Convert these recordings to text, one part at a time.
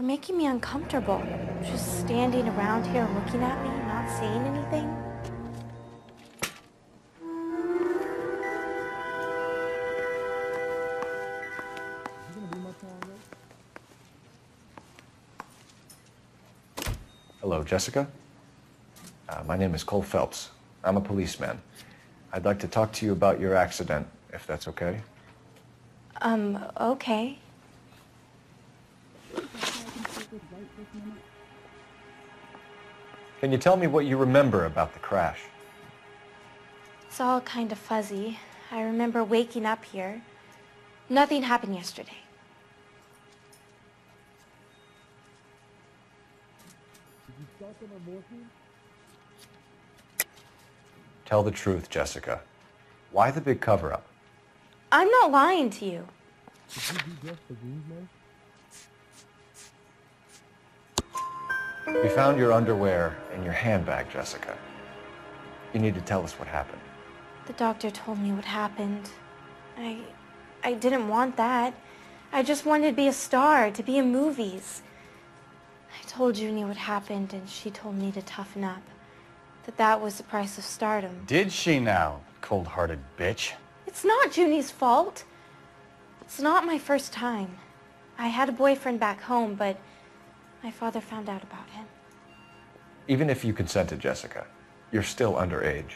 making me uncomfortable. Just standing around here looking at me, not saying anything. Hello, Jessica. My name is Cole Phelps. I'm a policeman. I'd like to talk to you about your accident, if that's okay. Okay. Can you tell me what you remember about the crash? It's all kind of fuzzy. I remember waking up here. Nothing happened yesterday. Tell the truth, Jessica. Why the big cover-up? I'm not lying to you. We found your underwear in your handbag, Jessica. You need to tell us what happened. The doctor told me what happened. I didn't want that. I just wanted to be a star, to be in movies. I told Junie what happened, and she told me to toughen up. That was the price of stardom. Did she now, cold-hearted bitch? It's not Junie's fault. It's not my first time. I had a boyfriend back home, but my father found out about him. Even if you consented, Jessica, you're still underage.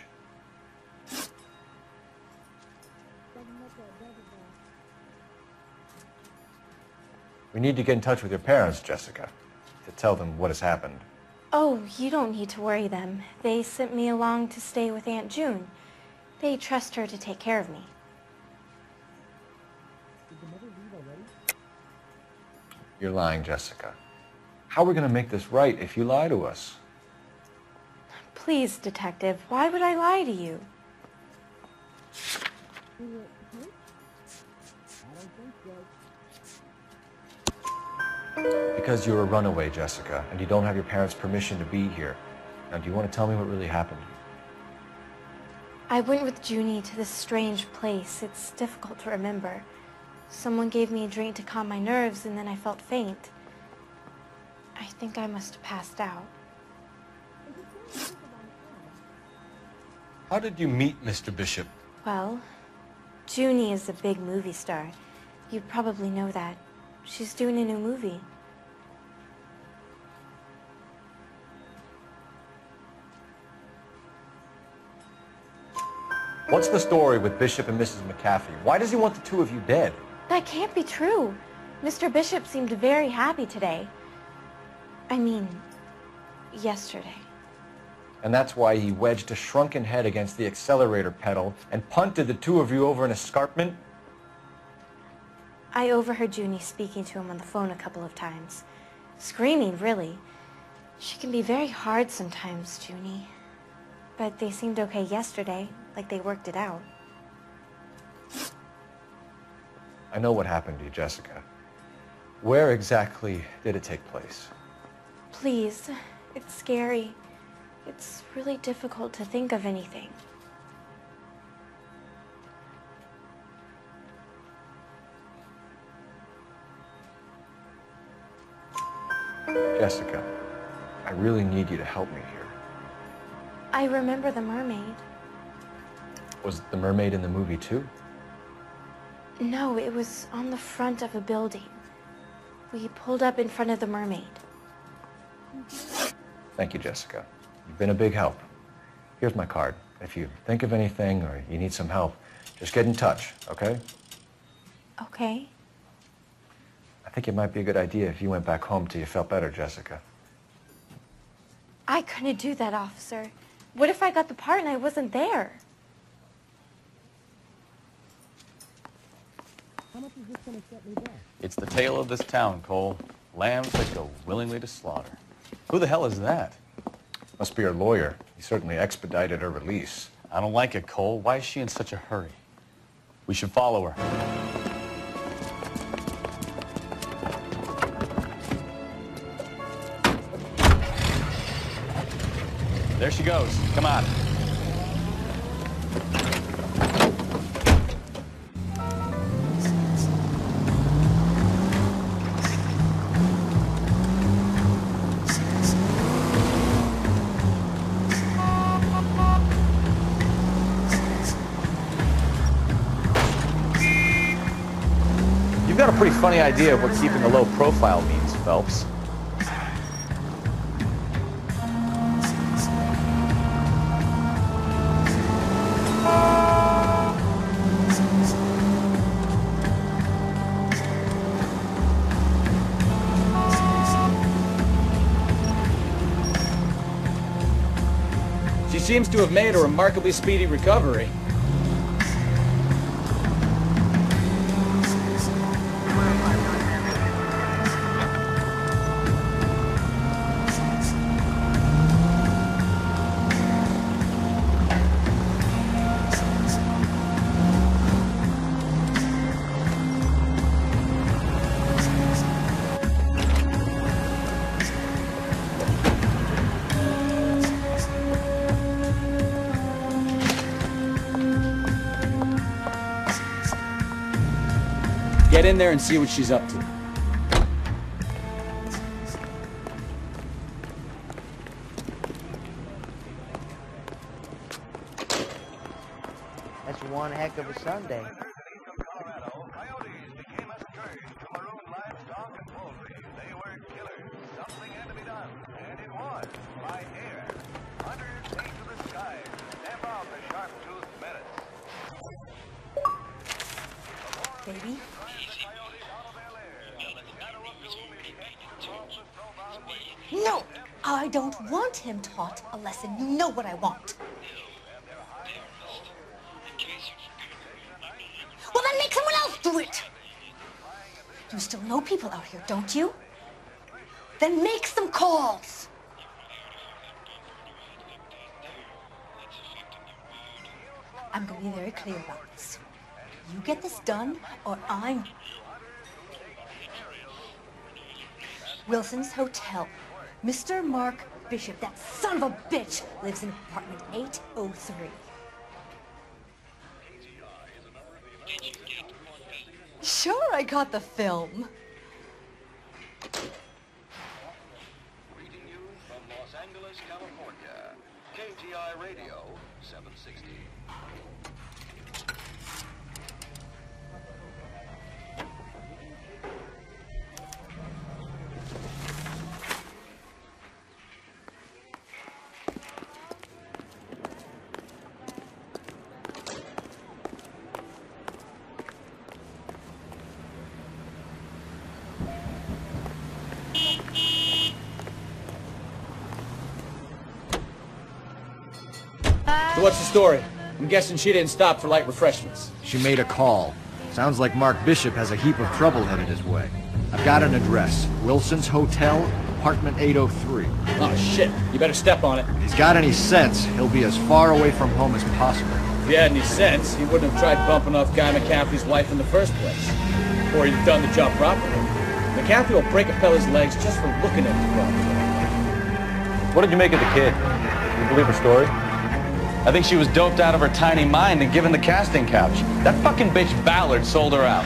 We need to get in touch with your parents, Jessica, to tell them what has happened. Oh, you don't need to worry them. They sent me along to stay with Aunt June. They trust her to take care of me. You're lying, Jessica. How are we going to make this right if you lie to us? Please, Detective, why would I lie to you? Because you're a runaway, Jessica, and you don't have your parents' permission to be here. Now, do you want to tell me what really happened? I went with Junie to this strange place. It's difficult to remember. Someone gave me a drink to calm my nerves, and then I felt faint. I think I must have passed out. How did you meet Mr. Bishop? Well, Junie is a big movie star. You probably know that. She's doing a new movie. What's the story with Bishop and Mrs. McAfee? Why does he want the two of you dead? That can't be true. Mr. Bishop seemed very happy today. I mean, yesterday. And that's why he wedged a shrunken head against the accelerator pedal and punted the two of you over an escarpment? I overheard Junie speaking to him on the phone a couple of times. Screaming, really. She can be very hard sometimes, Junie. But they seemed okay yesterday, like they worked it out. I know what happened to you, Jessica. Where exactly did it take place? Please, it's scary. It's really difficult to think of anything. Jessica, I really need you to help me here. I remember the mermaid. Was the mermaid in the movie too? No, it was on the front of a building. We pulled up in front of the mermaid. Thank you, Jessica. You've been a big help. Here's my card. If you think of anything or you need some help, just get in touch, okay? Okay. I think it might be a good idea if you went back home till you felt better, Jessica. I couldn't do that, officer. What if I got the part and I wasn't there? It's the tale of this town, Cole. Lambs that go willingly to slaughter. Who the hell is that? Must be her lawyer. He certainly expedited her release. I don't like it, Cole. Why is she in such a hurry? We should follow her. There she goes. Come on. got a pretty funny idea of what keeping a low profile means, Phelps. She seems to have made a remarkably speedy recovery. Get in there and see what she's up to. That's one heck of a Sunday. Baby? No! I don't want him taught a lesson. You know what I want. Well, then make someone else do it! You still know people out here, don't you? Then make some calls! I'm going to be very clear about this. You get this done, or I'm... Wilson's Hotel. Mr. Mark Bishop, that son of a bitch, lives in apartment 803. Sure, I got the film. Greeting you from Los Angeles, California. KTI Radio 760. So what's the story? I'm guessing she didn't stop for light refreshments. She made a call. Sounds like Mark Bishop has a heap of trouble headed his way. I've got an address. Wilson's Hotel, apartment 803. Oh, shit. You better step on it. If he's got any sense, he'll be as far away from home as possible. If he had any sense, he wouldn't have tried bumping off Guy McCaffrey's wife in the first place. Or he'd have done the job properly. McCaffrey will break a fella's legs just for looking at the problem. What did you make of the kid? You believe her story? I think she was doped out of her tiny mind and given the casting couch. That fucking bitch Ballard sold her out.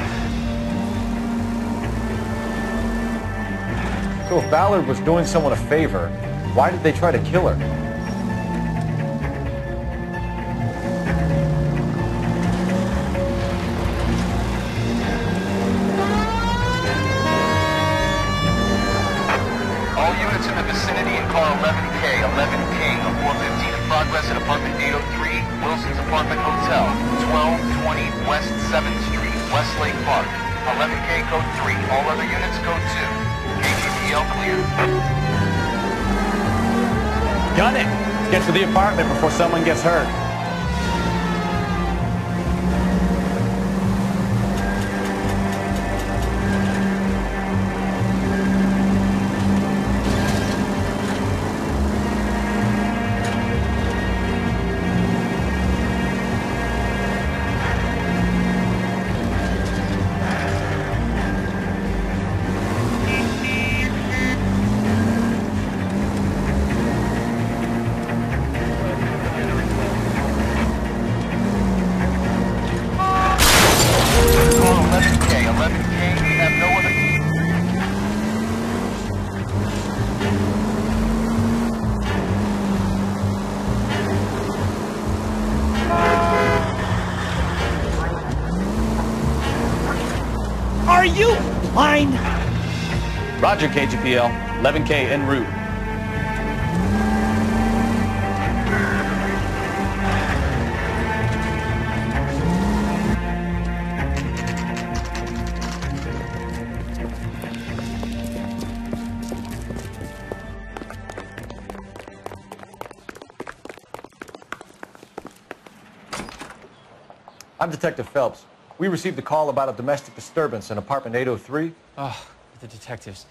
So if Ballard was doing someone a favor, why did they try to kill her? All units in the vicinity in car 11K, 11 King of 415 in progress at apartment 803, Wilson's Apartment Hotel, 1220 West 7th Street, Westlake Park. 11K code 3, all other units code 2. KGPL clear. Gun it! Let's get to the apartment before someone gets hurt. you blind? Roger, KGPL. 11K en route. I'm Detective Phelps. We received a call about a domestic disturbance in apartment 803. Oh, the detectives.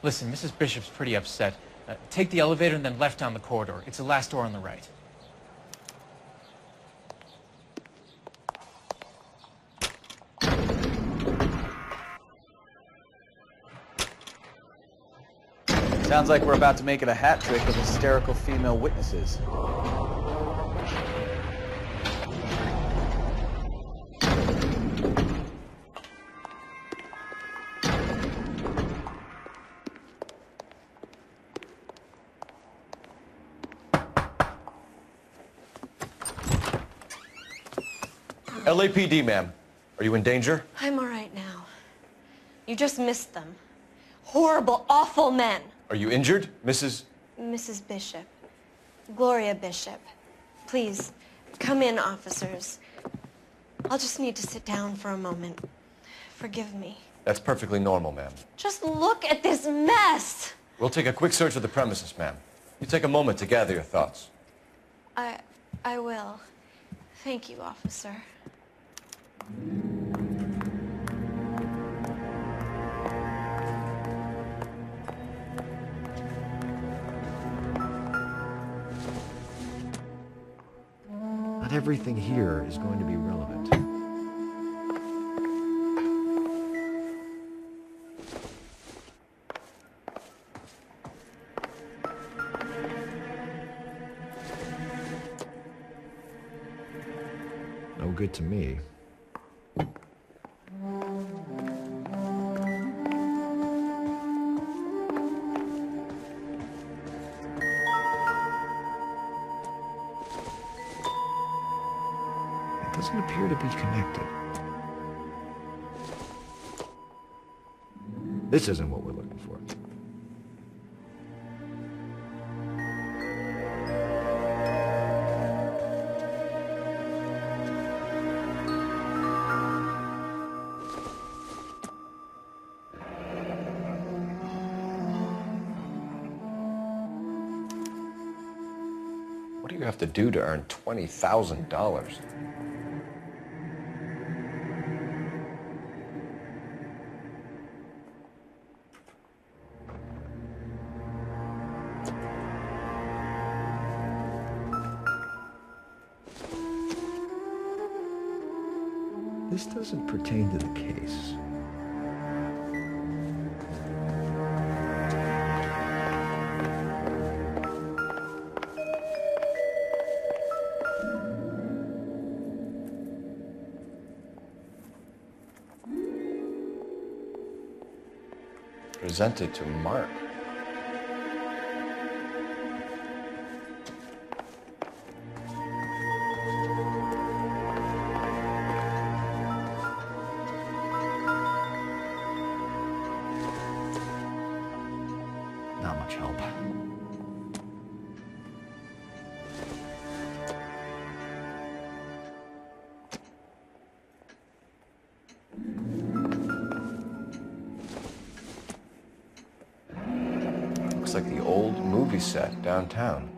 Listen, Mrs. Bishop's pretty upset. Take the elevator and then left down the corridor. It's the last door on the right. Sounds like we're about to make it a hat trick of hysterical female witnesses. LAPD, ma'am. Are you in danger? I'm all right now. You just missed them. Horrible, awful men. Are you injured, Mrs.? Mrs. Bishop. Gloria Bishop. Please, come in, officers. I'll just need to sit down for a moment. Forgive me. That's perfectly normal, ma'am. Just look at this mess! We'll take a quick search of the premises, ma'am. You take a moment to gather your thoughts. I will. Thank you, officer. Not everything here is going to be relevant. No good to me. It doesn't appear to be connected. This isn't what we're looking for. What do you have to do to earn $20,000? This doesn't pertain to the case. Presented to Mark. Not much help. Looks like the old movie set downtown.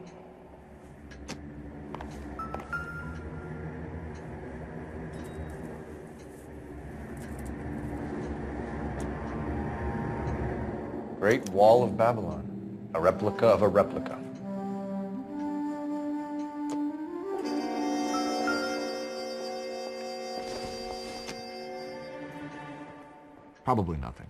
Great Wall of Babylon. A replica of a replica. Probably nothing.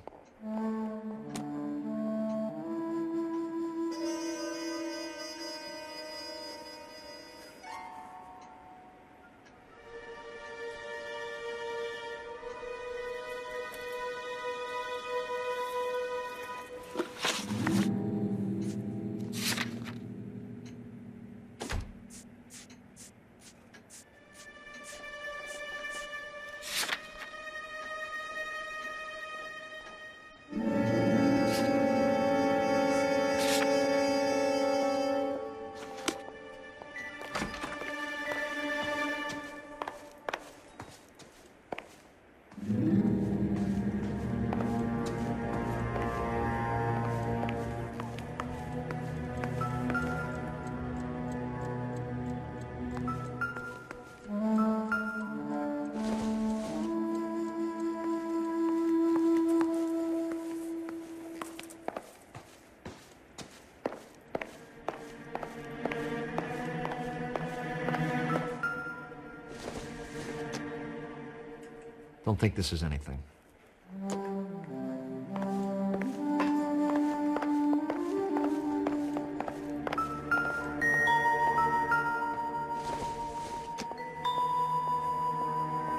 Don't think this is anything.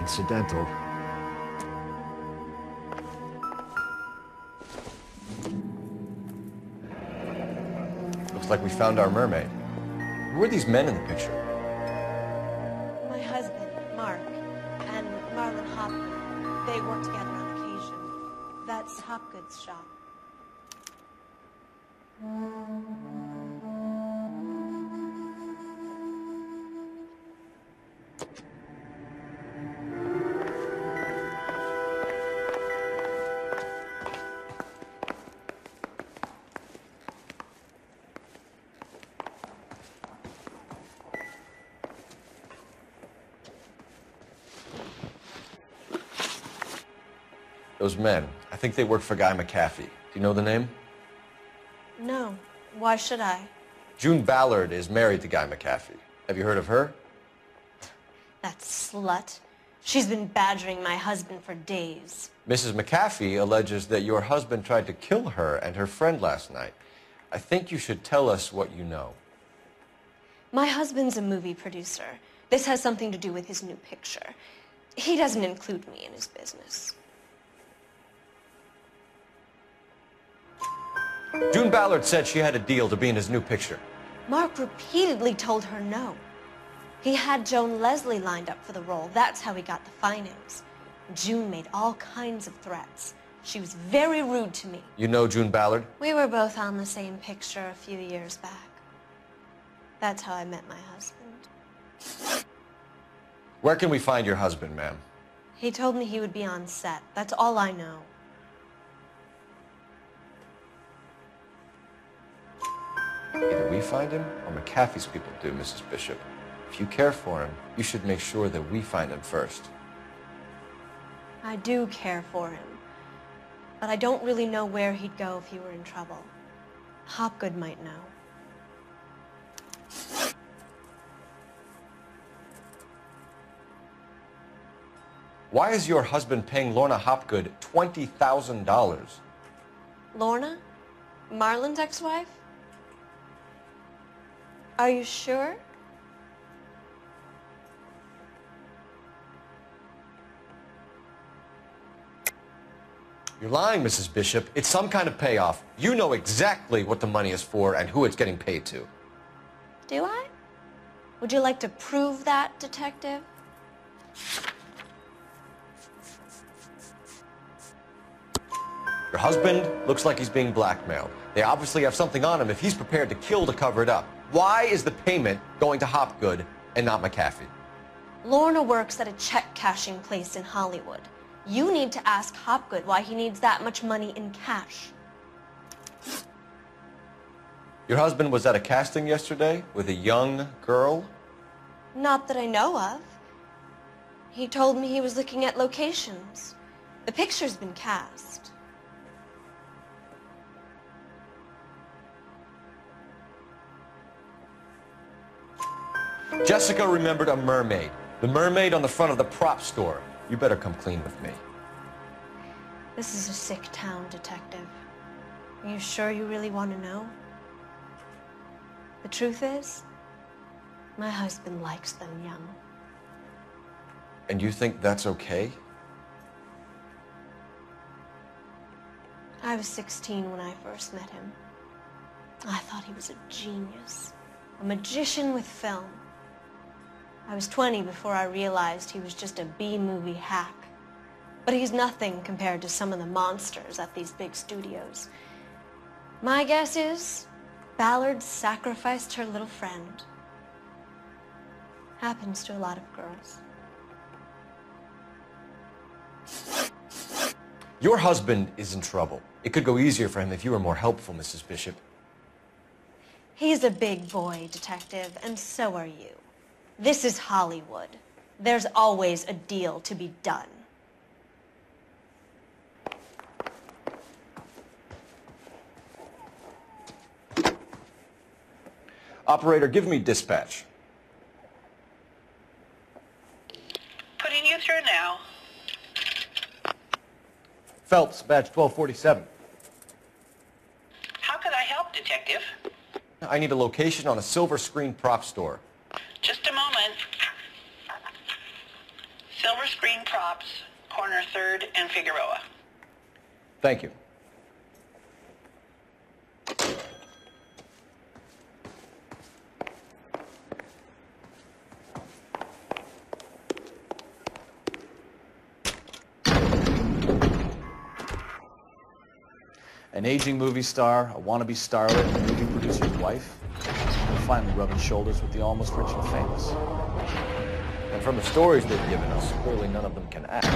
Incidental. Looks like we found our mermaid. Who are these men in the picture? My husband, Mark, and Marlon Hopgood. They work together on occasion. That's Hopgood's shop. Those men, I think they work for Guy McAfee. Do you know the name? No. Why should I? June Ballard is married to Guy McAfee. Have you heard of her? That slut. She's been badgering my husband for days. Mrs. McAfee alleges that your husband tried to kill her and her friend last night. I think you should tell us what you know. My husband's a movie producer. This has something to do with his new picture. He doesn't include me in his business. June Ballard said she had a deal to be in his new picture. Mark repeatedly told her no. He had Joan Leslie lined up for the role. That's how he got the finance. June made all kinds of threats. She was very rude to me. You know June Ballard? We were both on the same picture a few years back. That's how I met my husband. Where can we find your husband, ma'am? He told me he would be on set. That's all I know. Either we find him or McAfee's people do, Mrs. Bishop. If you care for him, you should make sure that we find him first. I do care for him, but I don't really know where he'd go if he were in trouble. Hopgood might know. Why is your husband paying Lorna Hopgood $20,000? Lorna? Marlon's ex-wife? Are you sure? You're lying, Mrs. Bishop. It's some kind of payoff. You know exactly what the money is for and who it's getting paid to. Do I? Would you like to prove that, Detective? Your husband looks like he's being blackmailed. They obviously have something on him if he's prepared to kill to cover it up. Why is the payment going to Hopgood and not McAfee? Lorna works at a check-cashing place in Hollywood. You need to ask Hopgood why he needs that much money in cash. Your husband was at a casting yesterday with a young girl? Not that I know of. He told me he was looking at locations. The picture's been cast. Jessica remembered a mermaid. The mermaid on the front of the prop store. You better come clean with me. This is a sick town, Detective. Are you sure you really want to know? The truth is, my husband likes them young. And you think that's okay? I was 16 when I first met him. I thought he was a genius, a magician with film. I was 20 before I realized he was just a B-movie hack. But he's nothing compared to some of the monsters at these big studios. My guess is Ballard sacrificed her little friend. Happens to a lot of girls. Your husband is in trouble. It could go easier for him if you were more helpful, Mrs. Bishop. He's a big boy, Detective, and so are you. This is Hollywood. There's always a deal to be done. Operator, give me dispatch. Putting you through now. Phelps, badge 1247. How could I help, Detective? I need a location on a silver screen prop store. Just a moment. Silver Screen Props, corner 3rd and Figueroa. Thank you. An aging movie star, a wannabe starlet, a movie producer's wife. We're finally rubbing shoulders with the almost rich and famous. And from the stories they've given us, clearly none of them can act.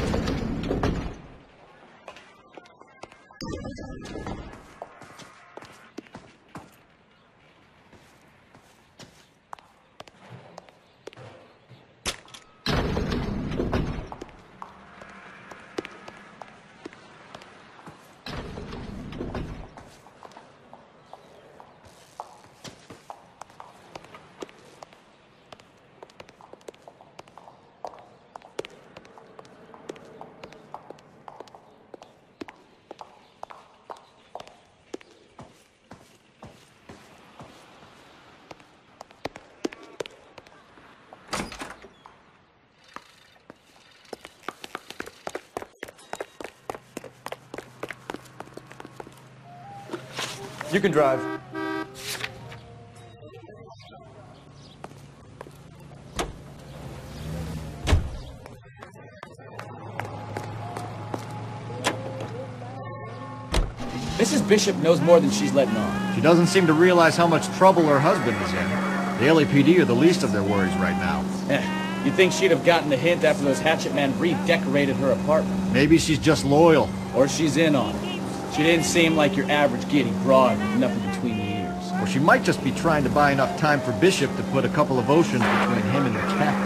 You can drive. Mrs. Bishop knows more than she's letting on. She doesn't seem to realize how much trouble her husband is in. The LAPD are the least of their worries right now. You'd think she'd have gotten the hint after those hatchet men redecorated her apartment. Maybe she's just loyal. Or she's in on it. She didn't seem like your average giddy broad with nothing between the ears. Or she might just be trying to buy enough time for Bishop to put a couple of oceans between him and the cat.